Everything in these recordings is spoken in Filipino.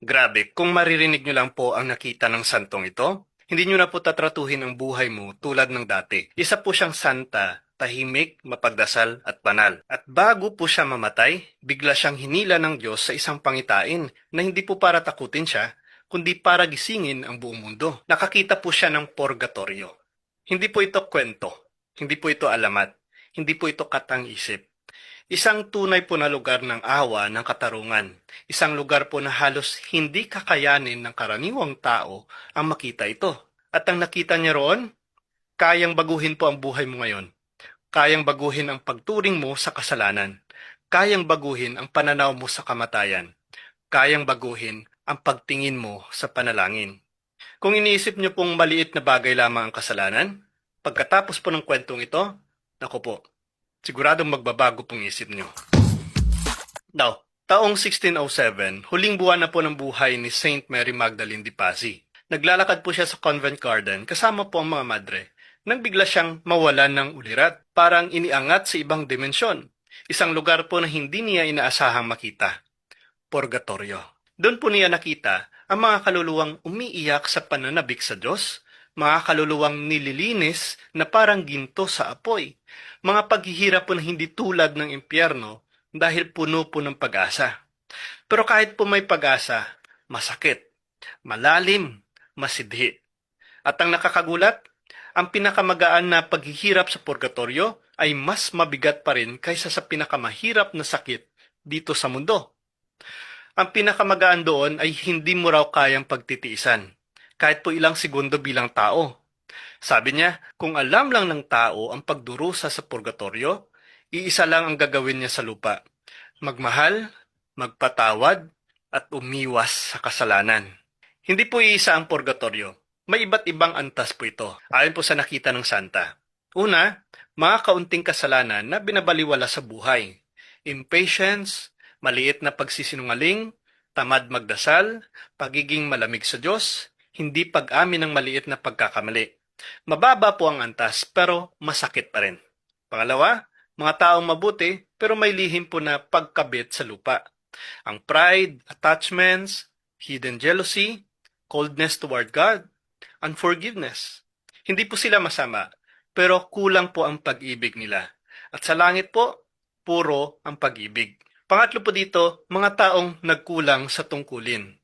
Grabe, kung maririnig nyo lang po ang nakita ng santong ito, hindi nyo na po tatratuhin ang buhay mo tulad ng dati. Isa po siyang santa, tahimik, mapagdasal at banal. At bago po siya mamatay, bigla siyang hinila ng Diyos sa isang pangitain na hindi po para takutin siya, kundi para gisingin ang buong mundo. Nakakita po siya ng purgatorio. Hindi po ito kwento, hindi po ito alamat, hindi po ito katang-isip. Isang tunay po na lugar ng awa ng katarungan. Isang lugar po na halos hindi kakayanin ng karaniwang tao ang makita ito. At ang nakita niya roon, kayang baguhin po ang buhay mo ngayon. Kayang baguhin ang pagturing mo sa kasalanan. Kayang baguhin ang pananaw mo sa kamatayan. Kayang baguhin ang pagtingin mo sa panalangin. Kung iniisip niyo pong maliit na bagay lamang ang kasalanan, pagkatapos po ng kwentong ito, naku po, siguradong magbabago pong isip niyo. Now, taong 1607, huling buwan na po ng buhay ni Saint Mary Magdalene de Pazzi. Naglalakad po siya sa convent garden kasama po ang mga madre nang bigla siyang mawalan ng ulirat, parang iniangat sa ibang dimensyon. Isang lugar po na hindi niya inaasahang makita, purgatorio. Doon po niya nakita ang mga kaluluwang umiiyak sa pananabik sa Diyos, mga kaluluwang nililinis na parang ginto sa apoy, mga paghihirap po na hindi tulad ng impyerno dahil puno po ng pag-asa. Pero kahit po may pag-asa, masakit, malalim, masidhi. At ang nakakagulat, ang pinakamagaan na paghihirap sa purgatorio ay mas mabigat pa rin kaysa sa pinakamahirap na sakit dito sa mundo. Ang pinakamagaan doon ay hindi mo raw kayang pagtitiisan, kahit po ilang segundo bilang tao. Sabi niya, kung alam lang ng tao ang pagdurusa sa purgatorio, iisa lang ang gagawin niya sa lupa. Magmahal, magpatawad, at umiwas sa kasalanan. Hindi po iisa ang purgatorio. May iba't ibang antas po ito, ayon po sa nakita ng santa. Una, mga kaunting kasalanan na binabaliwala sa buhay. Impatience, maliit na pagsisinungaling, tamad magdasal, pagiging malamig sa Diyos, hindi pag-amin ng maliit na pagkakamali. Mababa po ang antas pero masakit pa rin. Pangalawa, mga taong mabuti pero may lihim po na pagkabit sa lupa. Ang pride, attachments, hidden jealousy, coldness toward God, unforgiveness. Hindi po sila masama, pero kulang po ang pag-ibig nila. At sa langit po, puro ang pag-ibig. Pangatlo po dito, mga taong nagkulang sa tungkulin.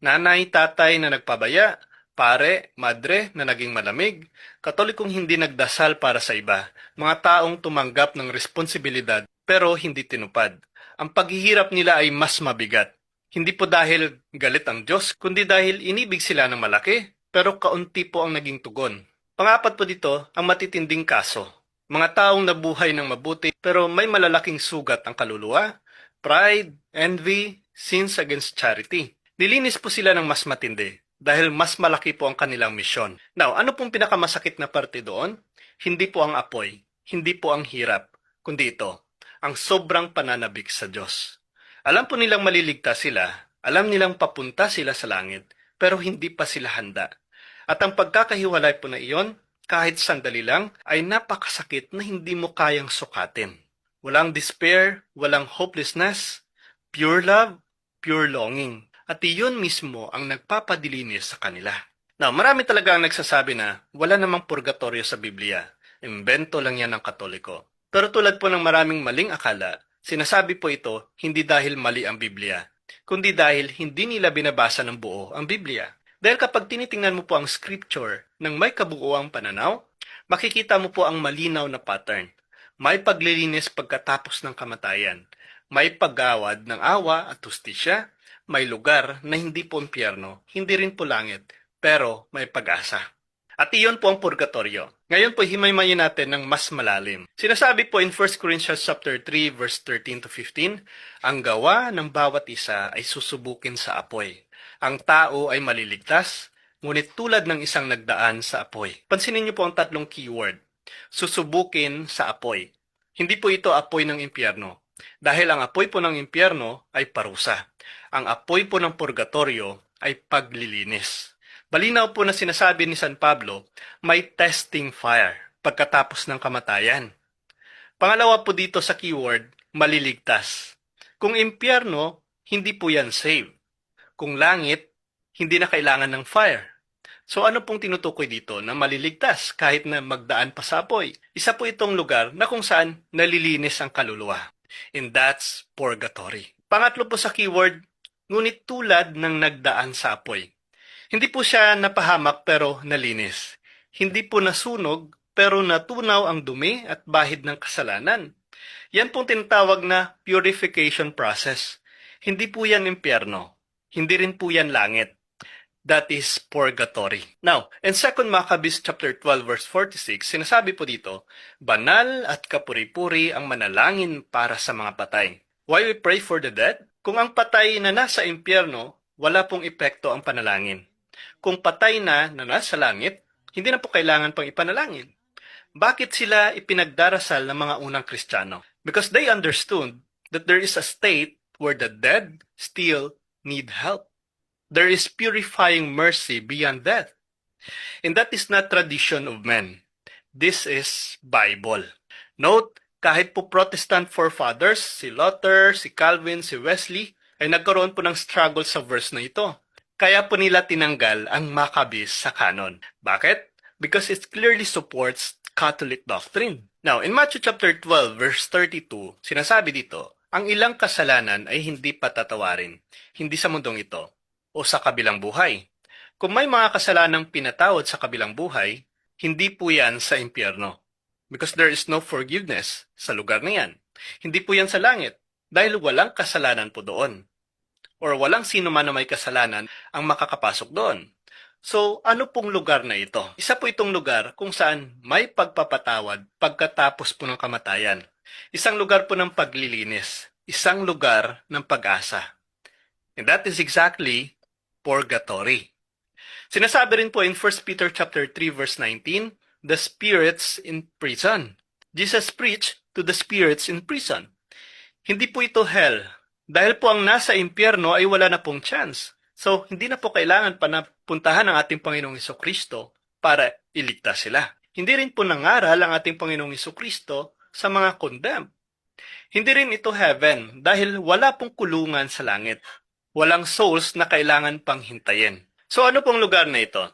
Nanay, tatay na nagpabaya, pare, madre na naging malamig, katolikong hindi nagdasal para sa iba, mga taong tumanggap ng responsibilidad pero hindi tinupad. Ang paghihirap nila ay mas mabigat. Hindi po dahil galit ang Diyos, kundi dahil inibig sila ng malaki, pero kaunti po ang naging tugon. Pangapat po dito, ang matitinding kaso. Mga taong nabuhay ng mabuti pero may malalaking sugat ang kaluluwa, pride, envy, sins against charity. Nilinis po sila ng mas matindi dahil mas malaki po ang kanilang misyon. Now, ano pong pinakamasakit na parte doon? Hindi po ang apoy, hindi po ang hirap, kundi ito, ang sobrang pananabik sa Diyos. Alam po nilang maliligtas sila, alam nilang papunta sila sa langit, pero hindi pa sila handa. At ang pagkakahiwalay po na iyon, kahit sandali lang, ay napakasakit na hindi mo kayang sukatin. Walang despair, walang hopelessness, pure love, pure longing. At iyon mismo ang nagpapadilinis sa kanila. Now, marami talaga ang nagsasabi na wala namang purgatorio sa Biblia. Imbento lang yan ng Katoliko. Pero tulad po ng maraming maling akala, sinasabi po ito hindi dahil mali ang Biblia, kundi dahil hindi nila binabasa ng buo ang Biblia. Dahil kapag tinitingnan mo po ang scripture ng may kabuuang pananaw, makikita mo po ang malinaw na pattern. May paglilinis pagkatapos ng kamatayan. May paggawad ng awa at hustisya. May lugar na hindi po impyerno, hindi rin po langit, pero may pag-asa. At iyon po ang purgatorio. Ngayon po himay-mayin natin ng mas malalim. Sinasabi po in 1 Corinthians chapter 3 verse 13 to 15, ang gawa ng bawat isa ay susubukin sa apoy. Ang tao ay maliligtas, ngunit tulad ng isang nagdaan sa apoy. Pansinin niyo po ang tatlong keyword. Susubukin sa apoy. Hindi po ito apoy ng impyerno. Dahil ang apoy po ng impyerno ay parusa. Ang apoy po ng purgatorio ay paglilinis. Balinaw po na sinasabi ni San Pablo, may testing fire pagkatapos ng kamatayan. Pangalawa po dito sa keyword, maliligtas. Kung impyerno, hindi po yan save. Kung langit, hindi na kailangan ng fire. So ano pong tinutukoy dito na maliligtas kahit na magdaan pa sa apoy? Isa po itong lugar na kung saan nalilinis ang kaluluwa. And that's purgatory. Pangatlo po sa keyword, ngunit tulad ng nagdaan sa apoy. Hindi po siya napahamak pero nalinis. Hindi po nasunog pero natunaw ang dumi at bahid ng kasalanan. Yan pong tinatawag na purification process. Hindi po yan impyerno. Hindi rin po yan langit. That is purgatory. Now, in 2 Maccabees chapter 12 verse 46, sinasabi po dito, banal at kapuri-puri ang manalangin para sa mga patay. Why we pray for the dead? Kung ang patay na nasa impyerno, wala pong epekto ang panalangin. Kung patay na nasa langit, hindi na po kailangan pang ipanalangin. Bakit sila ipinagdarasal ng mga unang Kristiyano? Because they understood that there is a state where the dead still need help. There is purifying mercy beyond death. And that is not tradition of men. This is Bible. Note, kahit po Protestant forefathers, si Luther, si Calvin, si Wesley, ay nagkaroon po ng struggle sa verse na ito. Kaya po nila tinanggal ang Maccabees sa canon. Bakit? Because it clearly supports Catholic doctrine. Now, in Matthew chapter 12, verse 32, sinasabi dito, ang ilang kasalanan ay hindi patatawarin, hindi sa mundong ito, o sa kabilang buhay. Kung may mga kasalanang pinatawad sa kabilang buhay, hindi po yan sa impyerno. Because there is no forgiveness sa lugar na yan. Hindi po yan sa langit, dahil walang kasalanan po doon. Or walang sino man na may kasalanan ang makakapasok doon. So, ano pong lugar na ito? Isa po itong lugar kung saan may pagpapatawad pagkatapos po ng kamatayan. Isang lugar po ng paglilinis. Isang lugar ng pag-asa. And that is exactly purgatory. Sinasabi rin po in 1 Peter chapter 3 verse 19, the spirits in prison. Jesus preached to the spirits in prison. Hindi po ito hell. Dahil po ang nasa impyerno ay wala na pong chance. So, hindi na po kailangan pa na puntahan ang ating Panginoong Hesukristo para iligtas sila. Hindi rin po nangaral ang ating Panginoong Hesukristo sa mga condemned. Hindi rin ito heaven dahil wala pong kulungan sa langit. Walang souls na kailangan pang hintayin. So ano pong lugar na ito?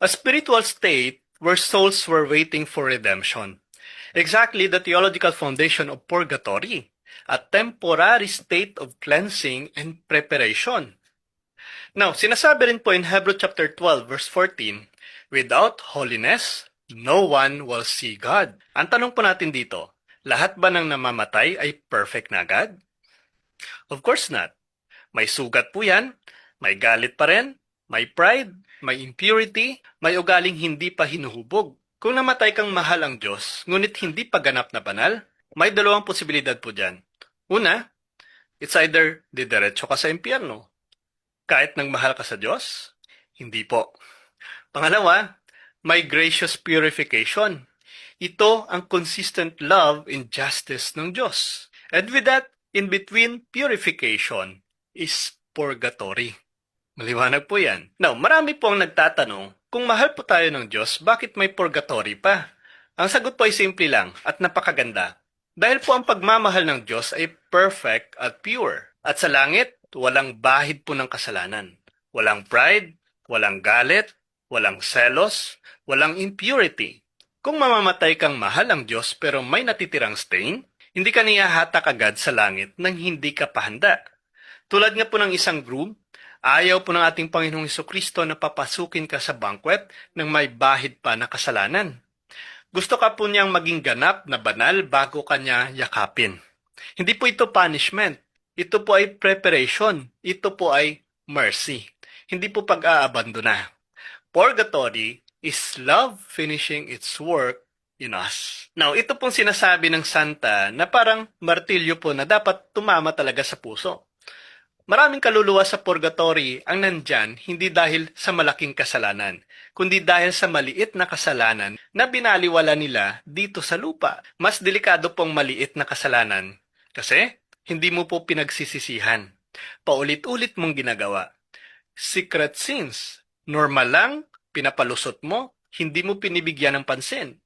A spiritual state where souls were waiting for redemption. Exactly the theological foundation of purgatory. A temporary state of cleansing and preparation. Now, sinasabi rin po in Hebrews chapter 12 verse 14, without holiness, no one will see God. Ang tanong po natin dito, lahat ba ng namamatay ay perfect na agad? Of course not. May sugat po yan, may galit pa rin, may pride, may impurity, may ugaling hindi pa hinuhubog. Kung namatay kang mahal ang Diyos, ngunit hindi pa ganap na banal, may dalawang posibilidad po dyan. Una, it's either didiretso ka sa impyerno. Kahit nang mahal ka sa Diyos, hindi po. Pangalawa, may gracious purification. Ito ang consistent love and justice ng Diyos. And with that, in between purification is purgatory. Maliwanag po yan. Now, marami po ang nagtatanong, kung mahal po tayo ng Diyos, bakit may purgatory pa? Ang sagot po ay simple lang at napakaganda. Dahil po ang pagmamahal ng Diyos ay perfect at pure. At sa langit, walang bahid po ng kasalanan. Walang pride, walang galit, walang selos, walang impurity. Kung mamamatay kang mahal ang Diyos pero may natitirang stain, hindi ka niya hatak agad sa langit nang hindi ka pahanda. Tulad nga po ng isang groom, ayaw po ng ating Panginoong Hesukristo na papasukin ka sa banquet nang may bahid pa na kasalanan. Gusto ka po niyang maging ganap na banal bago ka niya yakapin. Hindi po ito punishment. Ito po ay preparation. Ito po ay mercy. Hindi po pag-aabandona. Purgatory is love finishing its work in us. Now, ito pong sinasabi ng Santa na parang martilyo po na dapat tumama talaga sa puso. Maraming kaluluwa sa purgatory ang nandyan hindi dahil sa malaking kasalanan, kundi dahil sa maliit na kasalanan na binaliwala nila dito sa lupa. Mas delikado pong maliit na kasalanan kasi hindi mo po pinagsisisihan. Paulit-ulit mong ginagawa. Secret sins. Normal lang, pinapalusot mo, hindi mo pinibigyan ng pansin.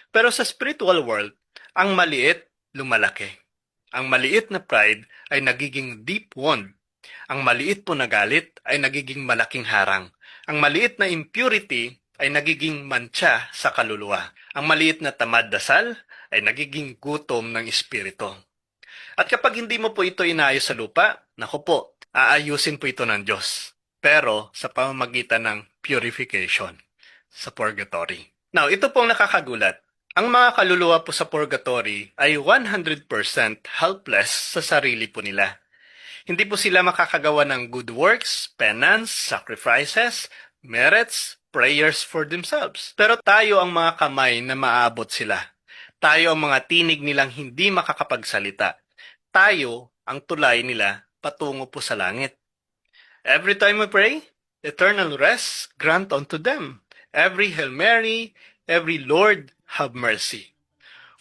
Pero sa spiritual world, ang maliit, lumalaki. Ang maliit na pride ay nagiging deep wound. Ang maliit po na galit ay nagiging malaking harang. Ang maliit na impurity ay nagiging mantsa sa kaluluwa. Ang maliit na tamad dasal ay nagiging gutom ng espiritu. At kapag hindi mo po ito inayos sa lupa, naku po, aayusin po ito ng Diyos. Pero sa pamamagitan ng purification sa purgatory. Now, ito pong nakakagulat. Ang mga kaluluwa po sa purgatory ay 100% helpless sa sarili po nila. Hindi po sila makakagawa ng good works, penance, sacrifices, merits, prayers for themselves. Pero tayo ang mga kamay na maaabot sila. Tayo ang mga tinig nilang hindi makakapagsalita. Tayo ang tulay nila patungo po sa langit. Every time we pray, eternal rest grant unto them. Every Hail Mary, every Lord have mercy.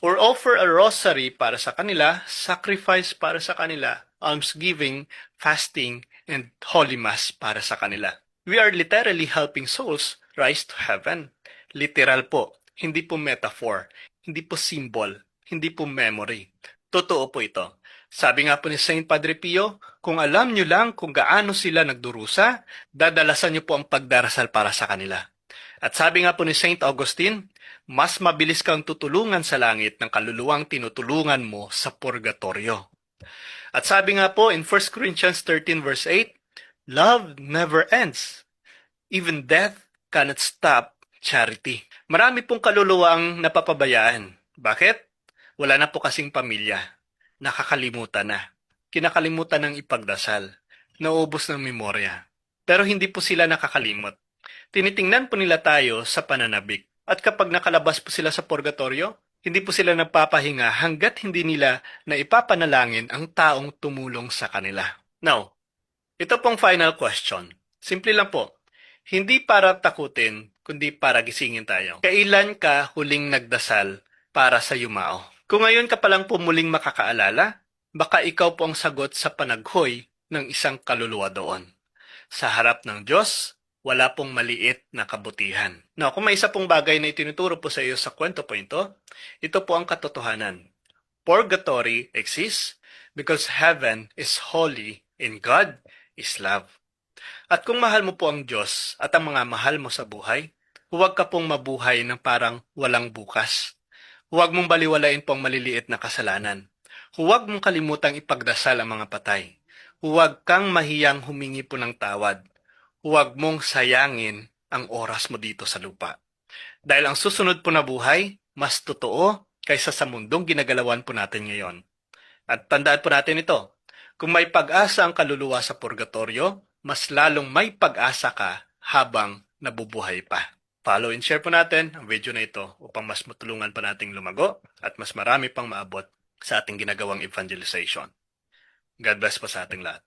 Or offer a rosary para sa kanila, sacrifice para sa kanila, almsgiving, fasting, and holy mass para sa kanila. We are literally helping souls rise to heaven. Literal po, hindi po metaphor, hindi po symbol, hindi po memory. Totoo po ito. Sabi nga po ni Saint Padre Pio, kung alam nyo lang kung gaano sila nagdurusa, dadalasan nyo po ang pagdarasal para sa kanila. At sabi nga po ni Saint Augustine, mas mabilis kang tutulungan sa langit ng kaluluwang tinutulungan mo sa purgatorio. At sabi nga po in 1 Corinthians 13 verse 8, love never ends. Even death cannot stop charity. Marami pong kaluluwa ang napapabayaan. Bakit? Wala na po kasing pamilya. Nakakalimutan na. Kinakalimutan ng ipagdasal. Naubos ng memorya. Pero hindi po sila nakakalimot. Tinitingnan po nila tayo sa pananabik. At kapag nakalabas po sila sa purgatorio, hindi po sila nagpapahinga hanggat hindi nila na ipapanalangin ang taong tumulong sa kanila. Now, ito pong final question. Simple lang po. Hindi para takutin, kundi para gisingin tayo. Kailan ka huling nagdasal para sa yumao? Kung ngayon ka palang po muling makakaalala, baka ikaw po ang sagot sa panaghoy ng isang kaluluwa doon. Sa harap ng Diyos, wala pong maliit na kabutihan. Now, kung may isa pong bagay na itinuturo po sa iyo sa kwento po ito po ang katotohanan. Purgatory exists because heaven is holy and God is love. At kung mahal mo po ang Diyos at ang mga mahal mo sa buhay, huwag ka pong mabuhay ng parang walang bukas. Huwag mong baliwalain po ang maliliit na kasalanan. Huwag mong kalimutang ipagdasal ang mga patay. Huwag kang mahiyang humingi po ng tawad. Huwag mong sayangin ang oras mo dito sa lupa. Dahil ang susunod po na buhay, mas totoo kaysa sa mundong ginagalawan po natin ngayon. At tandaan po natin ito, kung may pag-asa ang kaluluwa sa purgatorio, mas lalong may pag-asa ka habang nabubuhay pa. Follow and share po natin ang video na ito upang mas matulungan pa nating lumago at mas marami pang maabot sa ating ginagawang evangelization. God bless po sa ating lahat.